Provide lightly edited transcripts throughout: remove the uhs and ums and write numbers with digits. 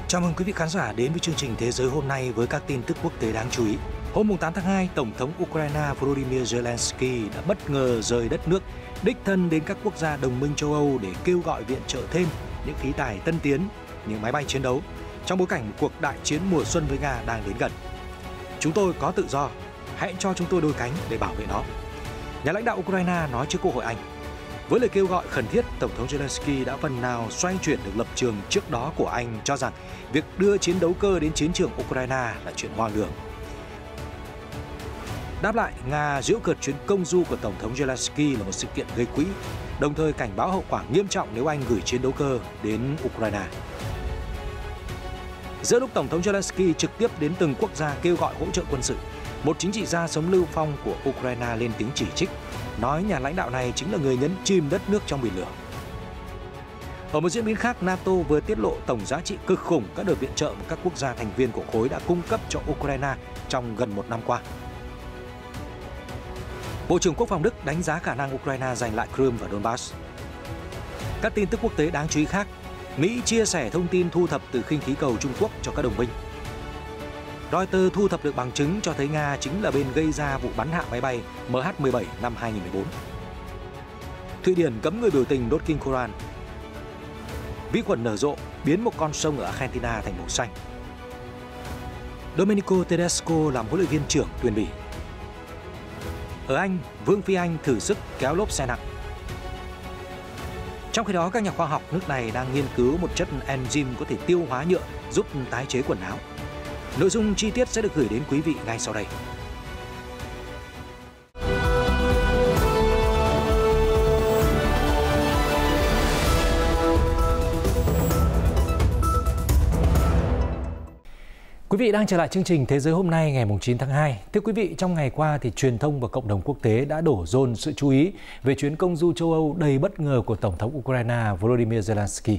Chào mừng quý vị khán giả đến với chương trình Thế giới hôm nay với các tin tức quốc tế đáng chú ý. Hôm 8 tháng 2, Tổng thống Ukraine Volodymyr Zelensky đã bất ngờ rời đất nước, đích thân đến các quốc gia đồng minh châu Âu để kêu gọi viện trợ thêm những khí tài tân tiến, những máy bay chiến đấu, trong bối cảnh cuộc đại chiến mùa xuân với Nga đang đến gần. Chúng tôi có tự do, hãy cho chúng tôi đôi cánh để bảo vệ nó. Nhà lãnh đạo Ukraine nói trước Quốc hội Anh. Với lời kêu gọi khẩn thiết, Tổng thống Zelensky đã phần nào xoay chuyển được lập trường trước đó của Anh cho rằng việc đưa chiến đấu cơ đến chiến trường Ukraine là chuyện hoang đường. Đáp lại, Nga giễu cợt chuyến công du của Tổng thống Zelensky là một sự kiện gây quỹ, đồng thời cảnh báo hậu quả nghiêm trọng nếu Anh gửi chiến đấu cơ đến Ukraine. Giữa lúc Tổng thống Zelensky trực tiếp đến từng quốc gia kêu gọi hỗ trợ quân sự, một chính trị gia sống lưu phong của Ukraine lên tiếng chỉ trích, nói nhà lãnh đạo này chính là người nhấn chìm đất nước trong biển lửa. Ở một diễn biến khác, NATO vừa tiết lộ tổng giá trị cực khủng các đợt viện trợ mà các quốc gia thành viên của khối đã cung cấp cho Ukraine trong gần một năm qua. Bộ trưởng Quốc phòng Đức đánh giá khả năng Ukraine giành lại Crimea và Donbass. Các tin tức quốc tế đáng chú ý khác, Mỹ chia sẻ thông tin thu thập từ khinh khí cầu Trung Quốc cho các đồng minh. Reuters thu thập được bằng chứng cho thấy Nga chính là bên gây ra vụ bắn hạ máy bay MH17 năm 2014. Thụy Điển cấm người biểu tình đốt kinh Koran. Vi khuẩn nở rộ biến một con sông ở Argentina thành màu xanh. Domenico Tedesco làm huấn luyện viên trưởng tuyển Bỉ. Ở Anh, Vương phi Anh thử sức kéo lốp xe nặng. Trong khi đó, các nhà khoa học nước này đang nghiên cứu một chất enzyme có thể tiêu hóa nhựa giúp tái chế quần áo. Nội dung chi tiết sẽ được gửi đến quý vị ngay sau đây. Quý vị đang trở lại chương trình Thế giới hôm nay ngày 9 tháng 2. Thưa quý vị, trong ngày qua thì truyền thông và cộng đồng quốc tế đã đổ dồn sự chú ý về chuyến công du châu Âu đầy bất ngờ của Tổng thống Ukraine Volodymyr Zelensky.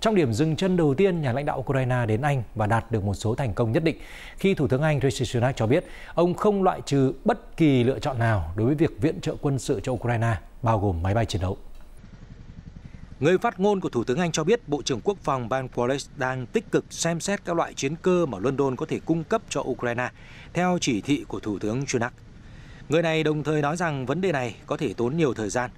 Trong điểm dừng chân đầu tiên, nhà lãnh đạo Ukraine đến Anh và đạt được một số thành công nhất định khi Thủ tướng Anh Rishi Sunak cho biết ông không loại trừ bất kỳ lựa chọn nào đối với việc viện trợ quân sự cho Ukraine, bao gồm máy bay chiến đấu. Người phát ngôn của Thủ tướng Anh cho biết Bộ trưởng Quốc phòng Ben Wallace đang tích cực xem xét các loại chiến cơ mà London có thể cung cấp cho Ukraine theo chỉ thị của Thủ tướng Sunak. Người này đồng thời nói rằng vấn đề này có thể tốn nhiều thời gian.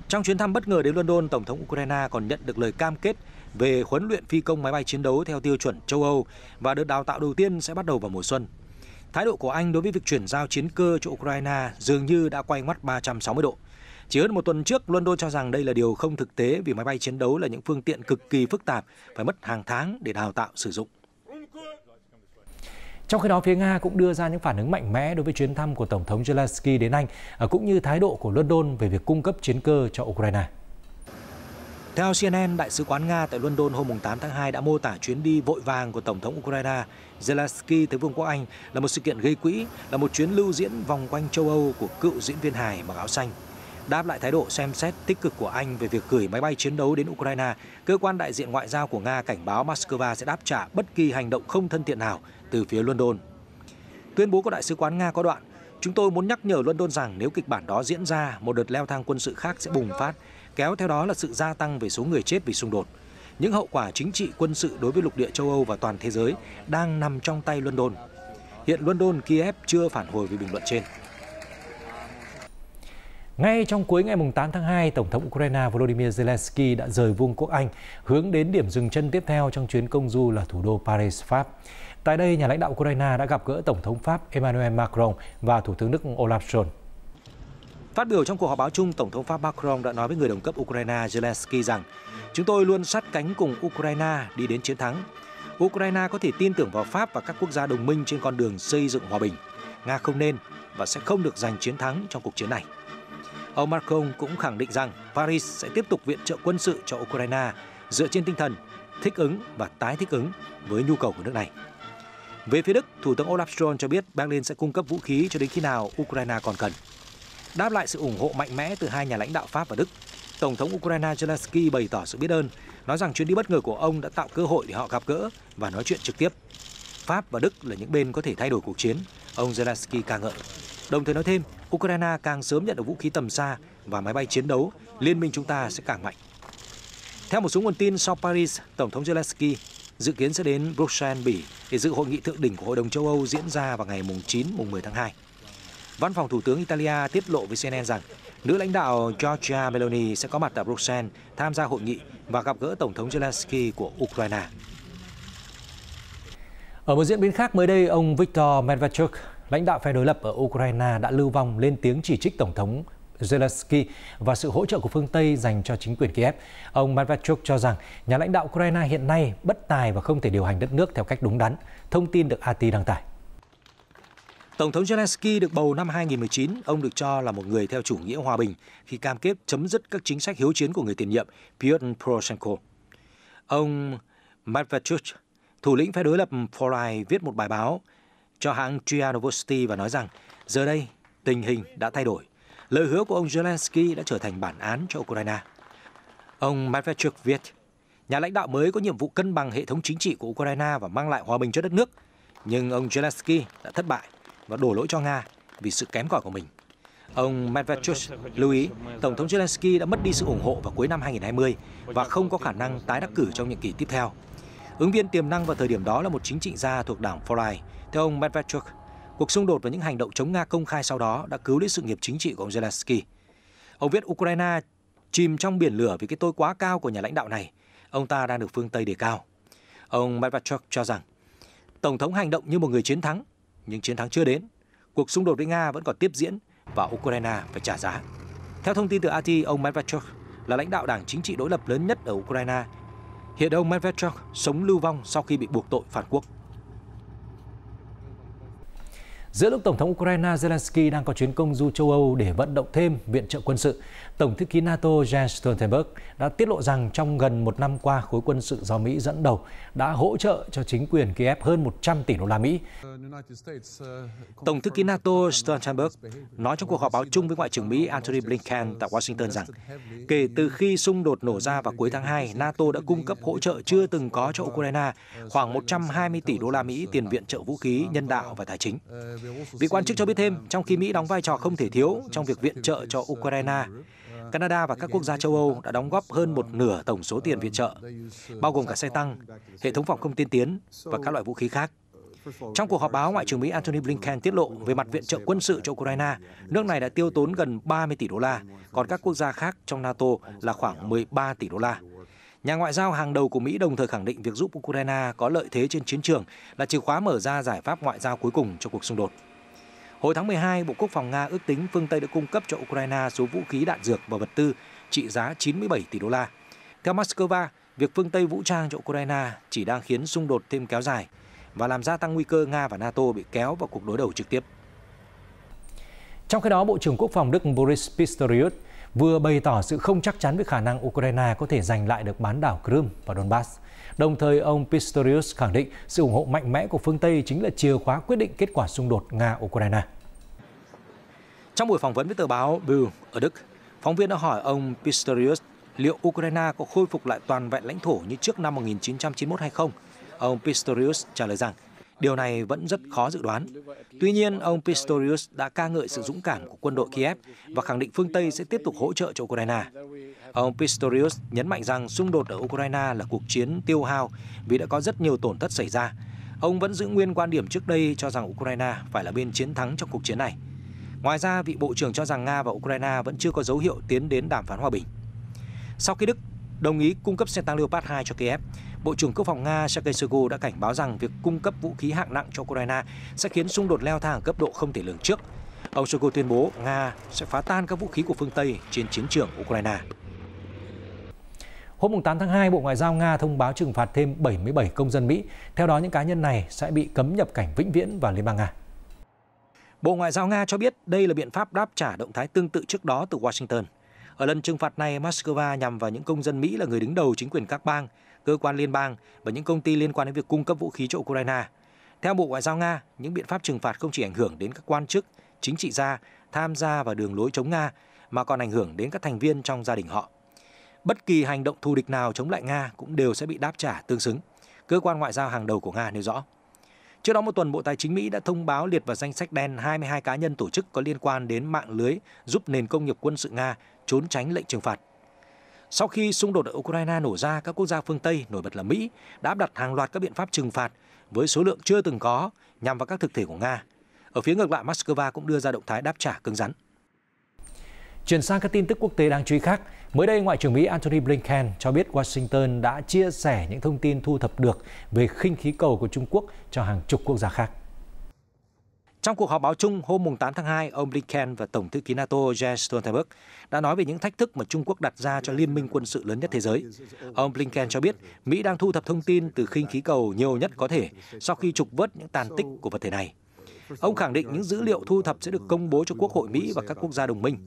Trong chuyến thăm bất ngờ đến London, Tổng thống Ukraine còn nhận được lời cam kết về huấn luyện phi công máy bay chiến đấu theo tiêu chuẩn châu Âu và đợt đào tạo đầu tiên sẽ bắt đầu vào mùa xuân. Thái độ của Anh đối với việc chuyển giao chiến cơ cho Ukraine dường như đã quay ngoắt 360 độ. Chỉ hơn một tuần trước, London cho rằng đây là điều không thực tế vì máy bay chiến đấu là những phương tiện cực kỳ phức tạp, phải mất hàng tháng để đào tạo sử dụng. Trong khi đó, phía Nga cũng đưa ra những phản ứng mạnh mẽ đối với chuyến thăm của Tổng thống Zelensky đến Anh, cũng như thái độ của London về việc cung cấp chiến cơ cho Ukraine. Theo CNN, Đại sứ quán Nga tại London hôm 8 tháng 2 đã mô tả chuyến đi vội vàng của Tổng thống Ukraine Zelensky tới Vương quốc Anh là một sự kiện gây quỹ, là một chuyến lưu diễn vòng quanh châu Âu của cựu diễn viên hài mặc áo xanh. Đáp lại thái độ xem xét tích cực của Anh về việc gửi máy bay chiến đấu đến Ukraine, cơ quan đại diện ngoại giao của Nga cảnh báo Moscow sẽ đáp trả bất kỳ hành động không thân thiện nào từ phía London. Tuyên bố của Đại sứ quán Nga có đoạn: "Chúng tôi muốn nhắc nhở London rằng nếu kịch bản đó diễn ra, một đợt leo thang quân sự khác sẽ bùng phát, kéo theo đó là sự gia tăng về số người chết vì xung đột. Những hậu quả chính trị quân sự đối với lục địa châu Âu và toàn thế giới đang nằm trong tay London." Hiện London, Kiev chưa phản hồi về bình luận trên. Ngay trong cuối ngày 8 tháng 2, Tổng thống Ukraine Volodymyr Zelensky đã rời Vương quốc Anh, hướng đến điểm dừng chân tiếp theo trong chuyến công du là thủ đô Paris, Pháp. Tại đây, nhà lãnh đạo Ukraine đã gặp gỡ Tổng thống Pháp Emmanuel Macron và Thủ tướng Đức Olaf Scholz. Phát biểu trong cuộc họp báo chung, Tổng thống Pháp Macron đã nói với người đồng cấp Ukraine Zelensky rằng "Chúng tôi luôn sát cánh cùng Ukraine đi đến chiến thắng. Ukraine có thể tin tưởng vào Pháp và các quốc gia đồng minh trên con đường xây dựng hòa bình. Nga không nên và sẽ không được giành chiến thắng trong cuộc chiến này." Ông Macron cũng khẳng định rằng Paris sẽ tiếp tục viện trợ quân sự cho Ukraine dựa trên tinh thần thích ứng và tái thích ứng với nhu cầu của nước này. Về phía Đức, Thủ tướng Olaf Scholz cho biết Berlin sẽ cung cấp vũ khí cho đến khi nào Ukraine còn cần. Đáp lại sự ủng hộ mạnh mẽ từ hai nhà lãnh đạo Pháp và Đức, Tổng thống Ukraine Zelensky bày tỏ sự biết ơn, nói rằng chuyến đi bất ngờ của ông đã tạo cơ hội để họ gặp gỡ và nói chuyện trực tiếp. Pháp và Đức là những bên có thể thay đổi cuộc chiến, ông Zelensky ca ngợi. Đồng thời nói thêm, Ukraine càng sớm nhận được vũ khí tầm xa và máy bay chiến đấu, liên minh chúng ta sẽ càng mạnh. Theo một số nguồn tin sau Paris, Tổng thống Zelensky dự kiến sẽ đến Bruxelles, Bỉ để dự hội nghị thượng đỉnh của Hội đồng châu Âu diễn ra vào ngày 9-10 tháng 2. Văn phòng Thủ tướng Italia tiết lộ với CNN rằng nữ lãnh đạo Giorgia Meloni sẽ có mặt tại Bruxelles tham gia hội nghị và gặp gỡ Tổng thống Zelensky của Ukraine. Ở một diễn biến khác, mới đây, ông Viktor Medvedchuk, lãnh đạo phe đối lập ở Ukraine đã lưu vong lên tiếng chỉ trích Tổng thống Zelensky và sự hỗ trợ của phương Tây dành cho chính quyền Kiev. Ông Medvedchuk cho rằng nhà lãnh đạo Ukraine hiện nay bất tài và không thể điều hành đất nước theo cách đúng đắn. Thông tin được RT đăng tải. Tổng thống Zelensky được bầu năm 2019, ông được cho là một người theo chủ nghĩa hòa bình khi cam kết chấm dứt các chính sách hiếu chiến của người tiền nhiệm Petro Poroshenko. Ông Medvedchuk, thủ lĩnh phe đối lập For Life, viết một bài báo cho hãng RIA Novosti và nói rằng giờ đây tình hình đã thay đổi. Lời hứa của ông Zelensky đã trở thành bản án cho Ukraine. Ông Medvedchuk viết, nhà lãnh đạo mới có nhiệm vụ cân bằng hệ thống chính trị của Ukraine và mang lại hòa bình cho đất nước. Nhưng ông Zelensky đã thất bại và đổ lỗi cho Nga vì sự kém cỏi của mình. Ông Medvedchuk lưu ý, Tổng thống Zelensky đã mất đi sự ủng hộ vào cuối năm 2020 và không có khả năng tái đắc cử trong nhiệm kỳ tiếp theo. Ứng viên tiềm năng vào thời điểm đó là một chính trị gia thuộc đảng For Life. Theo ông Medvedchuk, cuộc xung đột và những hành động chống Nga công khai sau đó đã cứu lấy sự nghiệp chính trị của ông Zelensky. Ông viết Ukraine chìm trong biển lửa vì cái tôi quá cao của nhà lãnh đạo này. Ông ta đang được phương Tây đề cao. Ông Medvedchuk cho rằng Tổng thống hành động như một người chiến thắng, nhưng chiến thắng chưa đến. Cuộc xung đột với Nga vẫn còn tiếp diễn và Ukraine phải trả giá. Theo thông tin từ RT, ông Medvedchuk là lãnh đạo đảng chính trị đối lập lớn nhất ở Ukraine. Hiện ông Medvedchuk sống lưu vong sau khi bị buộc tội phản quốc. Giữa lúc Tổng thống Ukraine Zelensky đang có chuyến công du châu Âu để vận động thêm viện trợ quân sự, Tổng thư ký NATO Jens Stoltenberg đã tiết lộ rằng trong gần một năm qua, khối quân sự do Mỹ dẫn đầu đã hỗ trợ cho chính quyền Kiev hơn 100 tỷ đô la Mỹ. Tổng thư ký NATO Stoltenberg nói trong cuộc họp báo chung với Ngoại trưởng Mỹ Antony Blinken tại Washington rằng kể từ khi xung đột nổ ra vào cuối tháng 2, NATO đã cung cấp hỗ trợ chưa từng có cho Ukraine khoảng 120 tỷ đô la Mỹ tiền viện trợ vũ khí, nhân đạo và tài chính. Vị quan chức cho biết thêm, trong khi Mỹ đóng vai trò không thể thiếu trong việc viện trợ cho Ukraine, Canada và các quốc gia châu Âu đã đóng góp hơn một nửa tổng số tiền viện trợ, bao gồm cả xe tăng, hệ thống phòng không tiên tiến và các loại vũ khí khác. Trong cuộc họp báo, Ngoại trưởng Mỹ Antony Blinken tiết lộ về mặt viện trợ quân sự cho Ukraine, nước này đã tiêu tốn gần 30 tỷ đô la, còn các quốc gia khác trong NATO là khoảng 13 tỷ đô la. Nhà ngoại giao hàng đầu của Mỹ đồng thời khẳng định việc giúp Ukraine có lợi thế trên chiến trường là chìa khóa mở ra giải pháp ngoại giao cuối cùng cho cuộc xung đột. Hồi tháng 12, Bộ Quốc phòng Nga ước tính phương Tây đã cung cấp cho Ukraine số vũ khí đạn dược và vật tư trị giá 97 tỷ đô la. Theo Moscow, việc phương Tây vũ trang cho Ukraine chỉ đang khiến xung đột thêm kéo dài và làm gia tăng nguy cơ Nga và NATO bị kéo vào cuộc đối đầu trực tiếp. Trong khi đó, Bộ trưởng Quốc phòng Đức Boris Pistorius vừa bày tỏ sự không chắc chắn về khả năng Ukraine có thể giành lại được bán đảo Crimea và Donbass. Đồng thời, ông Pistorius khẳng định sự ủng hộ mạnh mẽ của phương Tây chính là chìa khóa quyết định kết quả xung đột Nga-Ukraine. Trong buổi phỏng vấn với tờ báo Bild ở Đức, phóng viên đã hỏi ông Pistorius liệu Ukraine có khôi phục lại toàn vẹn lãnh thổ như trước năm 1991 hay không. Ông Pistorius trả lời rằng điều này vẫn rất khó dự đoán. Tuy nhiên, ông Pistorius đã ca ngợi sự dũng cảm của quân đội Kiev và khẳng định phương Tây sẽ tiếp tục hỗ trợ cho Ukraine. Ông Pistorius nhấn mạnh rằng xung đột ở Ukraine là cuộc chiến tiêu hao vì đã có rất nhiều tổn thất xảy ra. Ông vẫn giữ nguyên quan điểm trước đây cho rằng Ukraine phải là bên chiến thắng trong cuộc chiến này. Ngoài ra, vị Bộ trưởng cho rằng Nga và Ukraine vẫn chưa có dấu hiệu tiến đến đàm phán hòa bình. Sau khi Đức đồng ý cung cấp xe tăng Leopard 2 cho Kiev, Bộ trưởng Quốc phòng Nga Sergei Shoigu đã cảnh báo rằng việc cung cấp vũ khí hạng nặng cho Ukraine sẽ khiến xung đột leo thang ở cấp độ không thể lường trước. Ông Shoigu tuyên bố Nga sẽ phá tan các vũ khí của phương Tây trên chiến trường Ukraine. Hôm 8 tháng 2, Bộ Ngoại giao Nga thông báo trừng phạt thêm 77 công dân Mỹ. Theo đó, những cá nhân này sẽ bị cấm nhập cảnh vĩnh viễn vào Liên bang Nga. Bộ Ngoại giao Nga cho biết đây là biện pháp đáp trả động thái tương tự trước đó từ Washington. Ở lần trừng phạt này, Moscow nhằm vào những công dân Mỹ là người đứng đầu chính quyền các bang, cơ quan liên bang và những công ty liên quan đến việc cung cấp vũ khí cho Ukraine. Theo Bộ Ngoại giao Nga, những biện pháp trừng phạt không chỉ ảnh hưởng đến các quan chức, chính trị gia tham gia vào đường lối chống Nga, mà còn ảnh hưởng đến các thành viên trong gia đình họ. Bất kỳ hành động thù địch nào chống lại Nga cũng đều sẽ bị đáp trả tương xứng, cơ quan ngoại giao hàng đầu của Nga nêu rõ. Trước đó một tuần, Bộ Tài chính Mỹ đã thông báo liệt vào danh sách đen 22 cá nhân tổ chức có liên quan đến mạng lưới giúp nền công nghiệp quân sự Nga trốn tránh lệnh trừng phạt. Sau khi xung đột ở Ukraine nổ ra, các quốc gia phương Tây, nổi bật là Mỹ, đã áp đặt hàng loạt các biện pháp trừng phạt với số lượng chưa từng có nhằm vào các thực thể của Nga. Ở phía ngược lại, Moscow cũng đưa ra động thái đáp trả cứng rắn. Chuyển sang các tin tức quốc tế đáng chú ý khác, mới đây Ngoại trưởng Mỹ Antony Blinken cho biết Washington đã chia sẻ những thông tin thu thập được về khinh khí cầu của Trung Quốc cho hàng chục quốc gia khác. Trong cuộc họp báo chung hôm 8 tháng 2, ông Blinken và Tổng thư ký NATO Jens Stoltenberg đã nói về những thách thức mà Trung Quốc đặt ra cho liên minh quân sự lớn nhất thế giới. Ông Blinken cho biết Mỹ đang thu thập thông tin từ khinh khí cầu nhiều nhất có thể sau khi trục vớt những tàn tích của vật thể này. Ông khẳng định những dữ liệu thu thập sẽ được công bố cho Quốc hội Mỹ và các quốc gia đồng minh.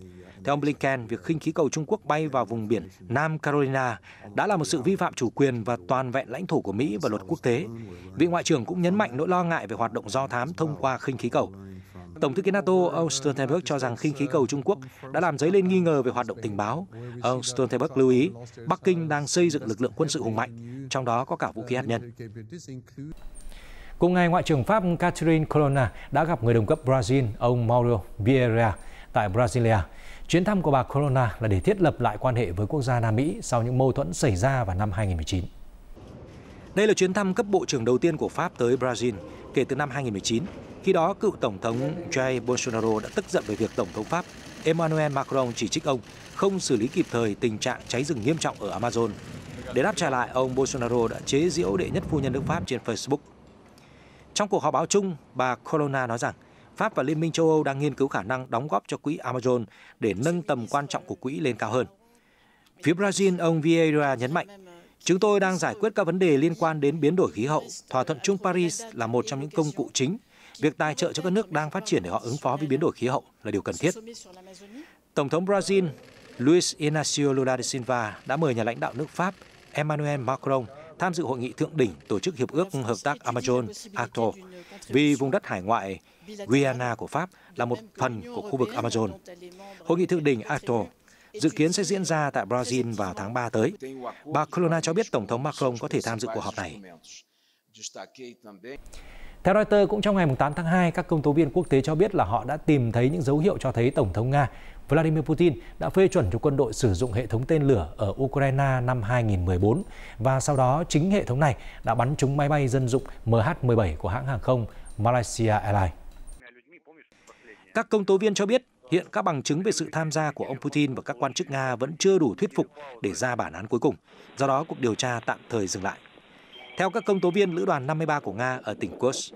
Theo ông Blinken, việc khinh khí cầu Trung Quốc bay vào vùng biển Nam Carolina đã là một sự vi phạm chủ quyền và toàn vẹn lãnh thổ của Mỹ và luật quốc tế. Vị Ngoại trưởng cũng nhấn mạnh nỗi lo ngại về hoạt động do thám thông qua khinh khí cầu. Tổng thư ký NATO ông Stoltenberg cho rằng khinh khí cầu Trung Quốc đã làm dấy lên nghi ngờ về hoạt động tình báo. Ông Stoltenberg lưu ý Bắc Kinh đang xây dựng lực lượng quân sự hùng mạnh, trong đó có cả vũ khí hạt nhân. Cùng ngày, Ngoại trưởng Pháp Catherine Colonna đã gặp người đồng cấp Brazil, ông Mauro Vieira, tại Brasilia. Chuyến thăm của bà Colonna là để thiết lập lại quan hệ với quốc gia Nam Mỹ sau những mâu thuẫn xảy ra vào năm 2019. Đây là chuyến thăm cấp bộ trưởng đầu tiên của Pháp tới Brazil kể từ năm 2019. Khi đó, cựu Tổng thống Jair Bolsonaro đã tức giận về việc Tổng thống Pháp Emmanuel Macron chỉ trích ông không xử lý kịp thời tình trạng cháy rừng nghiêm trọng ở Amazon. Để đáp trả lại, ông Bolsonaro đã chế giễu đệ nhất phu nhân nước Pháp trên Facebook. Trong cuộc họp báo chung, bà Colonna nói rằng Pháp và Liên minh châu Âu đang nghiên cứu khả năng đóng góp cho quỹ Amazon để nâng tầm quan trọng của quỹ lên cao hơn. Phía Brazil, ông Vieira nhấn mạnh, chúng tôi đang giải quyết các vấn đề liên quan đến biến đổi khí hậu. Thỏa thuận chung Paris là một trong những công cụ chính. Việc tài trợ cho các nước đang phát triển để họ ứng phó với biến đổi khí hậu là điều cần thiết. Tổng thống Brazil Luiz Inácio Lula da Silva đã mời nhà lãnh đạo nước Pháp Emmanuel Macron tham dự hội nghị thượng đỉnh tổ chức Hiệp ước Hợp tác Amazon ACTO vì vùng đất hải ngoại Guyana của Pháp là một phần của khu vực Amazon. Hội nghị thượng đỉnh ACTO dự kiến sẽ diễn ra tại Brazil vào tháng 3 tới. Bà Colonna cho biết Tổng thống Macron có thể tham dự cuộc họp này. Theo Reuters, cũng trong ngày 8 tháng 2, các công tố viên quốc tế cho biết là họ đã tìm thấy những dấu hiệu cho thấy Tổng thống Nga Vladimir Putin đã phê chuẩn cho quân đội sử dụng hệ thống tên lửa ở Ukraine năm 2014 và sau đó chính hệ thống này đã bắn trúng máy bay dân dụng MH17 của hãng hàng không Malaysia Airlines. Các công tố viên cho biết hiện các bằng chứng về sự tham gia của ông Putin và các quan chức Nga vẫn chưa đủ thuyết phục để ra bản án cuối cùng, do đó cuộc điều tra tạm thời dừng lại. Theo các công tố viên, Lữ đoàn 53 của Nga ở tỉnh Kursk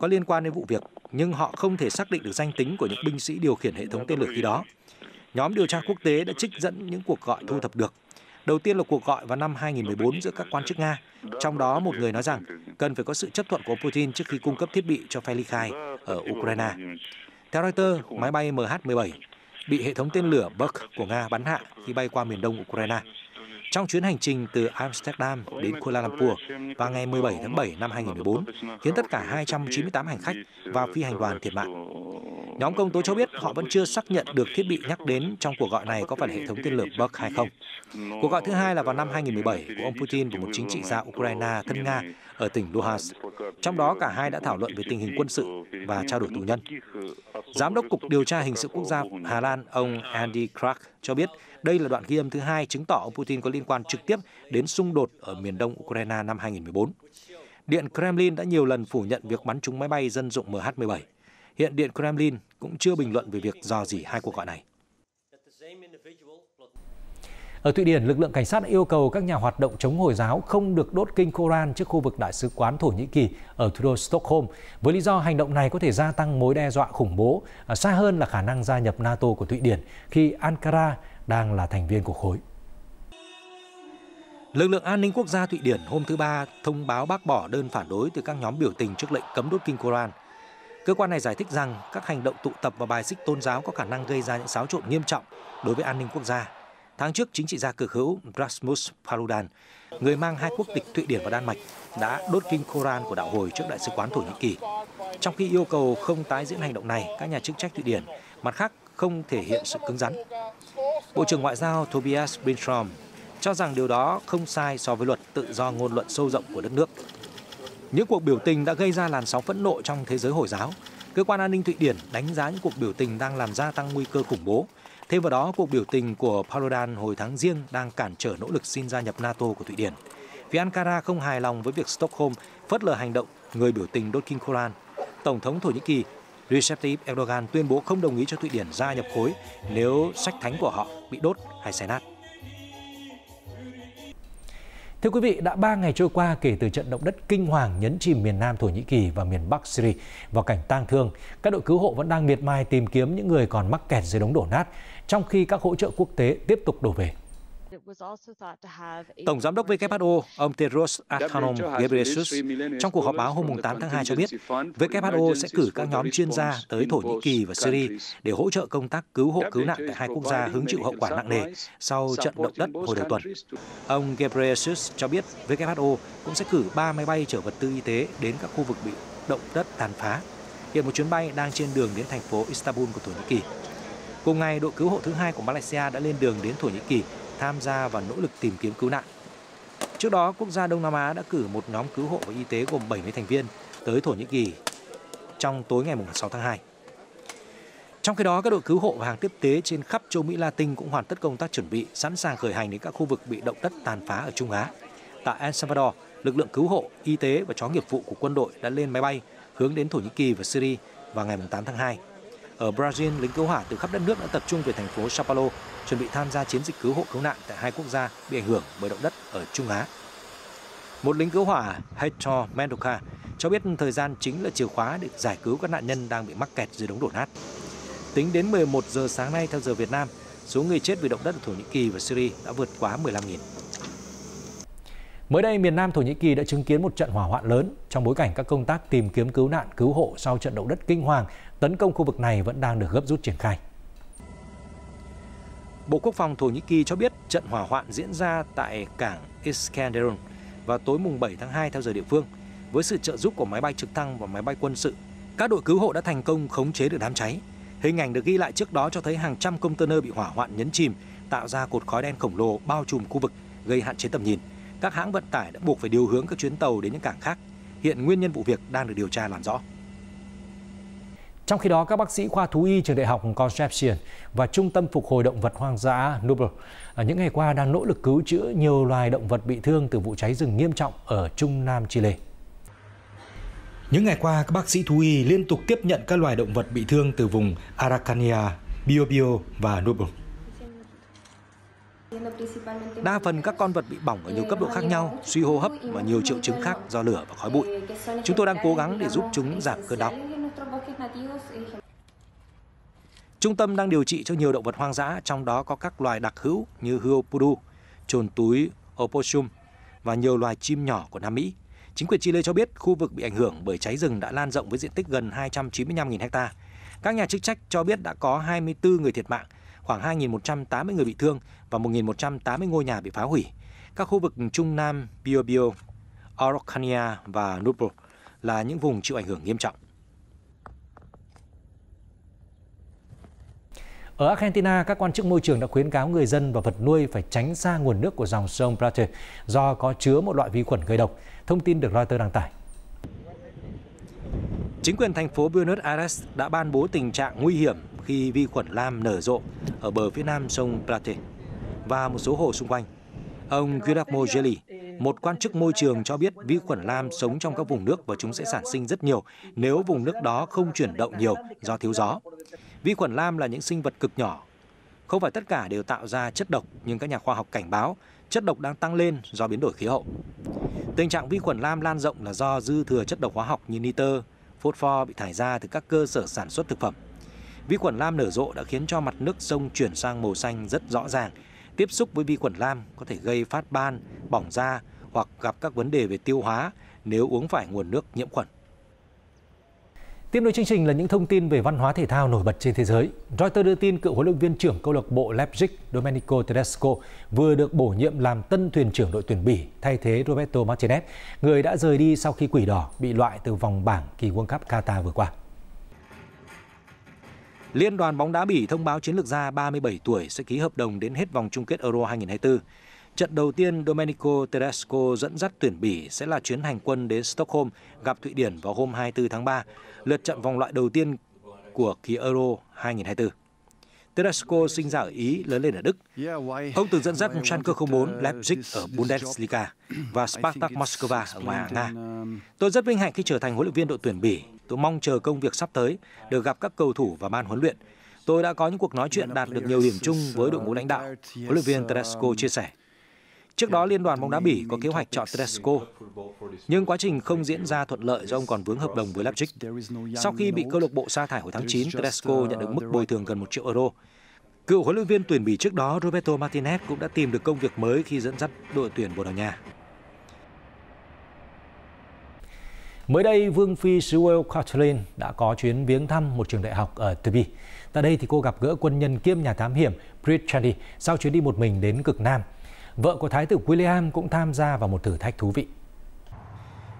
có liên quan đến vụ việc, nhưng họ không thể xác định được danh tính của những binh sĩ điều khiển hệ thống tên lửa khi đó. Nhóm điều tra quốc tế đã trích dẫn những cuộc gọi thu thập được. Đầu tiên là cuộc gọi vào năm 2014 giữa các quan chức Nga, trong đó một người nói rằng cần phải có sự chấp thuận của Putin trước khi cung cấp thiết bị cho phe ly khai ở Ukraine. Theo Reuters, máy bay MH17 bị hệ thống tên lửa Buk của Nga bắn hạ khi bay qua miền đông Ukraine. Trong chuyến hành trình từ Amsterdam đến Kuala Lumpur vào ngày 17 tháng 7 năm 2014, khiến tất cả 298 hành khách và phi hành đoàn thiệt mạng. Nhóm công tố cho biết họ vẫn chưa xác nhận được thiết bị nhắc đến trong cuộc gọi này có phải là hệ thống tên lửa Buk hay không. Cuộc gọi thứ hai là vào năm 2017 của ông Putin và một chính trị gia Ukraine thân Nga ở tỉnh Luhansk. Trong đó cả hai đã thảo luận về tình hình quân sự và trao đổi tù nhân. Giám đốc Cục Điều tra Hình sự Quốc gia Hà Lan, ông Andy Krak cho biết đây là đoạn ghi âm thứ hai chứng tỏ ông Putin có liên quan trực tiếp đến xung đột ở miền đông Ukraine năm 2014. Điện Kremlin đã nhiều lần phủ nhận việc bắn trúng máy bay dân dụng MH17. Hiện Điện Kremlin cũng chưa bình luận về việc rò rỉ hai cuộc gọi này. Ở Thụy Điển, lực lượng cảnh sát đã yêu cầu các nhà hoạt động chống Hồi giáo không được đốt kinh Koran trước khu vực Đại sứ quán Thổ Nhĩ Kỳ ở thủ đô Stockholm, với lý do hành động này có thể gia tăng mối đe dọa khủng bố, xa hơn là khả năng gia nhập NATO của Thụy Điển khi Ankara đang là thành viên của khối. Lực lượng an ninh quốc gia Thụy Điển hôm thứ Ba thông báo bác bỏ đơn phản đối từ các nhóm biểu tình trước lệnh cấm đốt kinh Koran. Cơ quan này giải thích rằng các hành động tụ tập và bài xích tôn giáo có khả năng gây ra những xáo trộn nghiêm trọng đối với an ninh quốc gia. Tháng trước, chính trị gia cực hữu Rasmus Paludan, người mang hai quốc tịch Thụy Điển và Đan Mạch, đã đốt kinh Koran của đạo Hồi trước Đại sứ quán Thổ Nhĩ Kỳ. Trong khi yêu cầu không tái diễn hành động này, các nhà chức trách Thụy Điển mặt khác không thể hiện sự cứng rắn. Bộ trưởng Ngoại giao Tobias Billström cho rằng điều đó không sai so với luật tự do ngôn luận sâu rộng của đất nước. Những cuộc biểu tình đã gây ra làn sóng phẫn nộ trong thế giới Hồi giáo. Cơ quan an ninh Thụy Điển đánh giá những cuộc biểu tình đang làm gia tăng nguy cơ khủng bố Thêm vào đó, cuộc biểu tình của Paludan hồi tháng Giêng đang cản trở nỗ lực xin gia nhập NATO của Thụy Điển. Vì Ankara không hài lòng với việc Stockholm phớt lờ hành động người biểu tình đốt kinh Koran, Tổng thống Thổ Nhĩ Kỳ Recep Tayyip Erdogan tuyên bố không đồng ý cho Thụy Điển gia nhập khối nếu sách thánh của họ bị đốt hay xé nát. Thưa quý vị, đã 3 ngày trôi qua kể từ trận động đất kinh hoàng nhấn chìm miền Nam Thổ Nhĩ Kỳ và miền Bắc Syria vào cảnh tang thương. Các đội cứu hộ vẫn đang miệt mài tìm kiếm những người còn mắc kẹt dưới đống đổ nát, trong khi các hỗ trợ quốc tế tiếp tục đổ về. Tổng giám đốc WHO, ông Tedros Adhanom Ghebreyesus, trong cuộc họp báo hôm 8 tháng 2 cho biết, WHO sẽ cử các nhóm chuyên gia tới Thổ Nhĩ Kỳ và Syria để hỗ trợ công tác cứu hộ cứu nạn tại hai quốc gia hứng chịu hậu quả nặng nề sau trận động đất hồi đầu tuần. Ông Ghebreyesus cho biết WHO cũng sẽ cử 3 máy bay chở vật tư y tế đến các khu vực bị động đất tàn phá. Hiện một chuyến bay đang trên đường đến thành phố Istanbul của Thổ Nhĩ Kỳ. Cùng ngày, đội cứu hộ thứ hai của Malaysia đã lên đường đến Thổ Nhĩ Kỳ tham gia vào nỗ lực tìm kiếm cứu nạn. Trước đó, quốc gia Đông Nam Á đã cử một nhóm cứu hộ và y tế gồm 70 thành viên tới Thổ Nhĩ Kỳ trong tối ngày 6 tháng 2. Trong khi đó, các đội cứu hộ và hàng tiếp tế trên khắp châu Mỹ Latin cũng hoàn tất công tác chuẩn bị, sẵn sàng khởi hành đến các khu vực bị động đất tàn phá ở Trung Á. Tại El Salvador, lực lượng cứu hộ, y tế và chó nghiệp vụ của quân đội đã lên máy bay hướng đến Thổ Nhĩ Kỳ và Syria vào ngày 8 tháng 2. Ở Brazil, lính cứu hỏa từ khắp đất nước đã tập trung về thành phố Sao Paulo, chuẩn bị tham gia chiến dịch cứu hộ cứu nạn tại hai quốc gia bị ảnh hưởng bởi động đất ở Trung Á. Một lính cứu hỏa, Hector Mendoza, cho biết thời gian chính là chìa khóa để giải cứu các nạn nhân đang bị mắc kẹt dưới đống đổ nát. Tính đến 11 giờ sáng nay theo giờ Việt Nam, số người chết vì động đất ở Thổ Nhĩ Kỳ và Syria đã vượt quá 15.000. Mới đây, miền Nam Thổ Nhĩ Kỳ đã chứng kiến một trận hỏa hoạn lớn. Trong bối cảnh các công tác tìm kiếm cứu nạn, cứu hộ sau trận động đất kinh hoàng tấn công khu vực này vẫn đang được gấp rút triển khai. Bộ Quốc phòng Thổ Nhĩ Kỳ cho biết trận hỏa hoạn diễn ra tại cảng Iskenderun vào tối 7 tháng 2 theo giờ địa phương. Với sự trợ giúp của máy bay trực thăng và máy bay quân sự, các đội cứu hộ đã thành công khống chế được đám cháy. Hình ảnh được ghi lại trước đó cho thấy hàng trăm container bị hỏa hoạn nhấn chìm, tạo ra cột khói đen khổng lồ bao trùm khu vực, gây hạn chế tầm nhìn. Các hãng vận tải đã buộc phải điều hướng các chuyến tàu đến những cảng khác. Hiện nguyên nhân vụ việc đang được điều tra làm rõ. Trong khi đó, các bác sĩ khoa thú y trường đại học Concepcion và Trung tâm Phục hồi Động vật Hoang dã Nubel những ngày qua đang nỗ lực cứu chữa nhiều loài động vật bị thương từ vụ cháy rừng nghiêm trọng ở Trung Nam Chile. Những ngày qua, các bác sĩ thú y liên tục tiếp nhận các loài động vật bị thương từ vùng Araucania, Biobío và Nubel. Đa phần các con vật bị bỏng ở nhiều cấp độ khác nhau, suy hô hấp và nhiều triệu chứng khác do lửa và khói bụi. Chúng tôi đang cố gắng để giúp chúng giảm cơn đau. Trung tâm đang điều trị cho nhiều động vật hoang dã, trong đó có các loài đặc hữu như hươu pudu, trồn túi opossum và nhiều loài chim nhỏ của Nam Mỹ. Chính quyền Chile cho biết khu vực bị ảnh hưởng bởi cháy rừng đã lan rộng với diện tích gần 295.000 ha. Các nhà chức trách cho biết đã có 24 người thiệt mạng, khoảng 2.180 người bị thương và 1.180 ngôi nhà bị phá hủy. Các khu vực Trung Nam Biobío, Araucania và Nubel là những vùng chịu ảnh hưởng nghiêm trọng. Ở Argentina, các quan chức môi trường đã khuyến cáo người dân và vật nuôi phải tránh xa nguồn nước của dòng sông Plate do có chứa một loại vi khuẩn gây độc. Thông tin được Reuters đăng tải. Chính quyền thành phố Buenos Aires đã ban bố tình trạng nguy hiểm khi vi khuẩn lam nở rộ ở bờ phía nam sông Plate và một số hồ xung quanh. Ông Guillermo Gelli, một quan chức môi trường cho biết vi khuẩn lam sống trong các vùng nước và chúng sẽ sản sinh rất nhiều nếu vùng nước đó không chuyển động nhiều do thiếu gió. Vi khuẩn lam là những sinh vật cực nhỏ. Không phải tất cả đều tạo ra chất độc, nhưng các nhà khoa học cảnh báo chất độc đang tăng lên do biến đổi khí hậu. Tình trạng vi khuẩn lam lan rộng là do dư thừa chất độc hóa học như nitơ, phosphor bị thải ra từ các cơ sở sản xuất thực phẩm. Vi khuẩn lam nở rộ đã khiến cho mặt nước sông chuyển sang màu xanh rất rõ ràng. Tiếp xúc với vi khuẩn lam có thể gây phát ban, bỏng da hoặc gặp các vấn đề về tiêu hóa nếu uống phải nguồn nước nhiễm khuẩn. Tiếp nối chương trình là những thông tin về văn hóa thể thao nổi bật trên thế giới. Reuters đưa tin cựu huấn luyện viên trưởng câu lạc bộ Leipzig Domenico Tedesco vừa được bổ nhiệm làm tân thuyền trưởng đội tuyển Bỉ thay thế Roberto Martinez, người đã rời đi sau khi Quỷ Đỏ bị loại từ vòng bảng kỳ World Cup Qatar vừa qua. Liên đoàn bóng đá Bỉ thông báo chiến lược gia 37 tuổi sẽ ký hợp đồng đến hết vòng chung kết Euro 2024. Trận đầu tiên Domenico Tedesco dẫn dắt tuyển Bỉ sẽ là chuyến hành quân đến Stockholm gặp Thụy Điển vào hôm 24 tháng 3, lượt trận vòng loại đầu tiên của kỳ Euro 2024. Tedesco sinh ra ở Ý, lớn lên ở Đức. Ông từng dẫn dắt Schalke 04 Leipzig ở Bundesliga và Spartak Moscow ở ngoài hạng Nga. Tôi rất vinh hạnh khi trở thành huấn luyện viên đội tuyển Bỉ. Tôi mong chờ công việc sắp tới, được gặp các cầu thủ và ban huấn luyện. Tôi đã có những cuộc nói chuyện đạt được nhiều điểm chung với đội ngũ lãnh đạo, huấn luyện viên Tedesco chia sẻ. Trước đó, Liên đoàn bóng đá Bỉ có kế hoạch chọn Tedesco, nhưng quá trình không diễn ra thuận lợi do ông còn vướng hợp đồng với Leipzig. Sau khi bị câu lạc bộ sa thải hồi tháng 9, Tedesco nhận được mức bồi thường gần 1 triệu euro. Cựu huấn luyện viên tuyển Bỉ trước đó, Roberto Martinez cũng đã tìm được công việc mới khi dẫn dắt đội tuyển Bồ Đào Nha. Mới đây, Vương phi xứ Wales Catherine đã có chuyến viếng thăm một trường đại học ở Derby. Tại đây thì cô gặp gỡ quân nhân kiêm nhà thám hiểm Prince Charlie sau chuyến đi một mình đến cực Nam. Vợ của Thái tử William cũng tham gia vào một thử thách thú vị.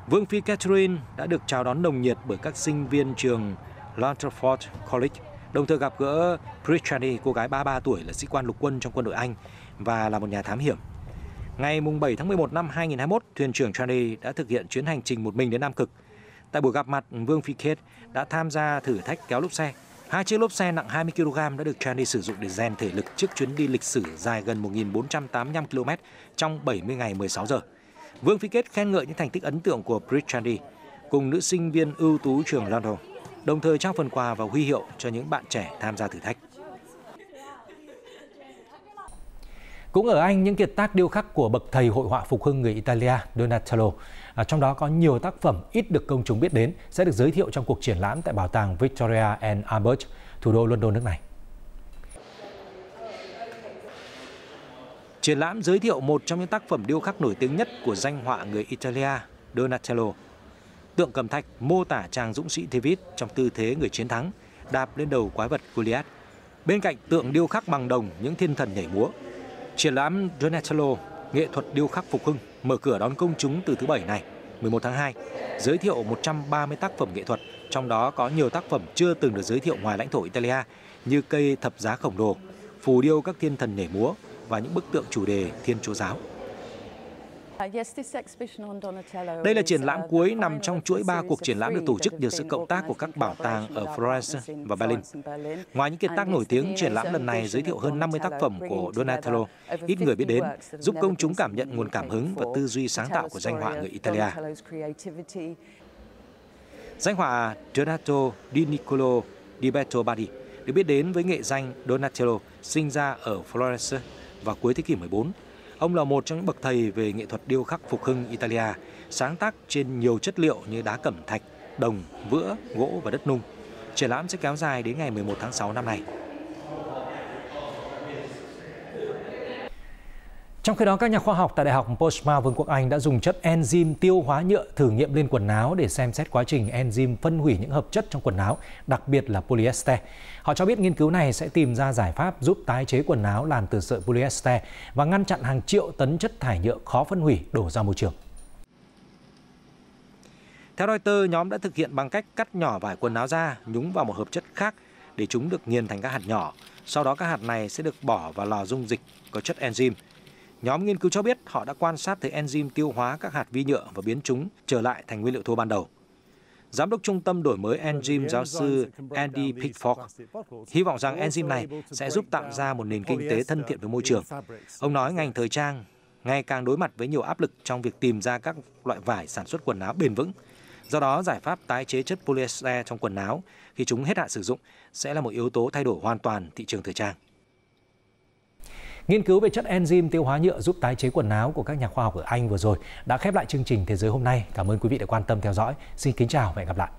Vương phi Catherine đã được chào đón nồng nhiệt bởi các sinh viên trường Lanterford College, đồng thời gặp gỡ Prince Charlie, cô gái 33 tuổi là sĩ quan lục quân trong quân đội Anh và là một nhà thám hiểm. Ngày 7 tháng 11 năm 2021, thuyền trưởng Charlie đã thực hiện chuyến hành trình một mình đến Nam Cực. Tại buổi gặp mặt, Vương phi Kate đã tham gia thử thách kéo lốp xe. 2 chiếc lốp xe nặng 20 kg đã được Charlie sử dụng để rèn thể lực trước chuyến đi lịch sử dài gần 1.485 km trong 70 ngày 16 giờ. Vương phi Kate khen ngợi những thành tích ấn tượng của Prince Charlie cùng nữ sinh viên ưu tú trường London, đồng thời trao phần quà và huy hiệu cho những bạn trẻ tham gia thử thách. Cũng ở Anh, những kiệt tác điêu khắc của bậc thầy hội họa phục hưng người Italia Donatello, trong đó có nhiều tác phẩm ít được công chúng biết đến, sẽ được giới thiệu trong cuộc triển lãm tại bảo tàng Victoria and Albert, thủ đô London nước này. Triển lãm giới thiệu một trong những tác phẩm điêu khắc nổi tiếng nhất của danh họa người Italia Donatello. Tượng cầm thạch mô tả chàng dũng sĩ David trong tư thế người chiến thắng, đạp lên đầu quái vật Goliath. Bên cạnh tượng điêu khắc bằng đồng những thiên thần nhảy múa. Triển lãm Donatello, nghệ thuật điêu khắc phục hưng, mở cửa đón công chúng từ thứ Bảy này, 11 tháng 2, giới thiệu 130 tác phẩm nghệ thuật, trong đó có nhiều tác phẩm chưa từng được giới thiệu ngoài lãnh thổ Italia như cây thập giá khổng lồ, phù điêu các thiên thần nhảy múa và những bức tượng chủ đề Thiên Chúa Giáo. Đây là triển lãm cuối nằm trong chuỗi 3 cuộc triển lãm được tổ chức nhờ sự cộng tác của các bảo tàng ở Florence và Berlin. Ngoài những kiệt tác nổi tiếng, triển lãm lần này giới thiệu hơn 50 tác phẩm của Donatello, ít người biết đến, giúp công chúng cảm nhận nguồn cảm hứng và tư duy sáng tạo của danh họa người Italia. Danh họa Donato di Niccolo di Bertobaldi được biết đến với nghệ danh Donatello, sinh ra ở Florence vào cuối thế kỷ 14. Ông là một trong những bậc thầy về nghệ thuật điêu khắc phục hưng Italia, sáng tác trên nhiều chất liệu như đá cẩm thạch, đồng, vữa, gỗ và đất nung. Triển lãm sẽ kéo dài đến ngày 11 tháng 6 năm nay. Trong khi đó, các nhà khoa học tại Đại học Portsmouth, Vương quốc Anh đã dùng chất enzyme tiêu hóa nhựa thử nghiệm lên quần áo để xem xét quá trình enzyme phân hủy những hợp chất trong quần áo, đặc biệt là polyester. Họ cho biết nghiên cứu này sẽ tìm ra giải pháp giúp tái chế quần áo làm từ sợi polyester và ngăn chặn hàng triệu tấn chất thải nhựa khó phân hủy đổ ra môi trường. Theo Reuters, nhóm đã thực hiện bằng cách cắt nhỏ vải quần áo ra, nhúng vào một hợp chất khác để chúng được nghiền thành các hạt nhỏ. Sau đó các hạt này sẽ được bỏ vào lò dung dịch có chất enzyme. Nhóm nghiên cứu cho biết họ đã quan sát thấy enzyme tiêu hóa các hạt vi nhựa và biến chúng trở lại thành nguyên liệu thô ban đầu. Giám đốc trung tâm đổi mới enzyme giáo sư Andy Pickford hy vọng rằng enzyme này sẽ giúp tạo ra một nền kinh tế thân thiện với môi trường. Ông nói ngành thời trang ngày càng đối mặt với nhiều áp lực trong việc tìm ra các loại vải sản xuất quần áo bền vững. Do đó, giải pháp tái chế chất polyester trong quần áo khi chúng hết hạn sử dụng sẽ là một yếu tố thay đổi hoàn toàn thị trường thời trang. Nghiên cứu về chất enzyme tiêu hóa nhựa giúp tái chế quần áo của các nhà khoa học ở Anh vừa rồi đã khép lại chương trình Thế giới hôm nay. Cảm ơn quý vị đã quan tâm theo dõi. Xin kính chào và hẹn gặp lại.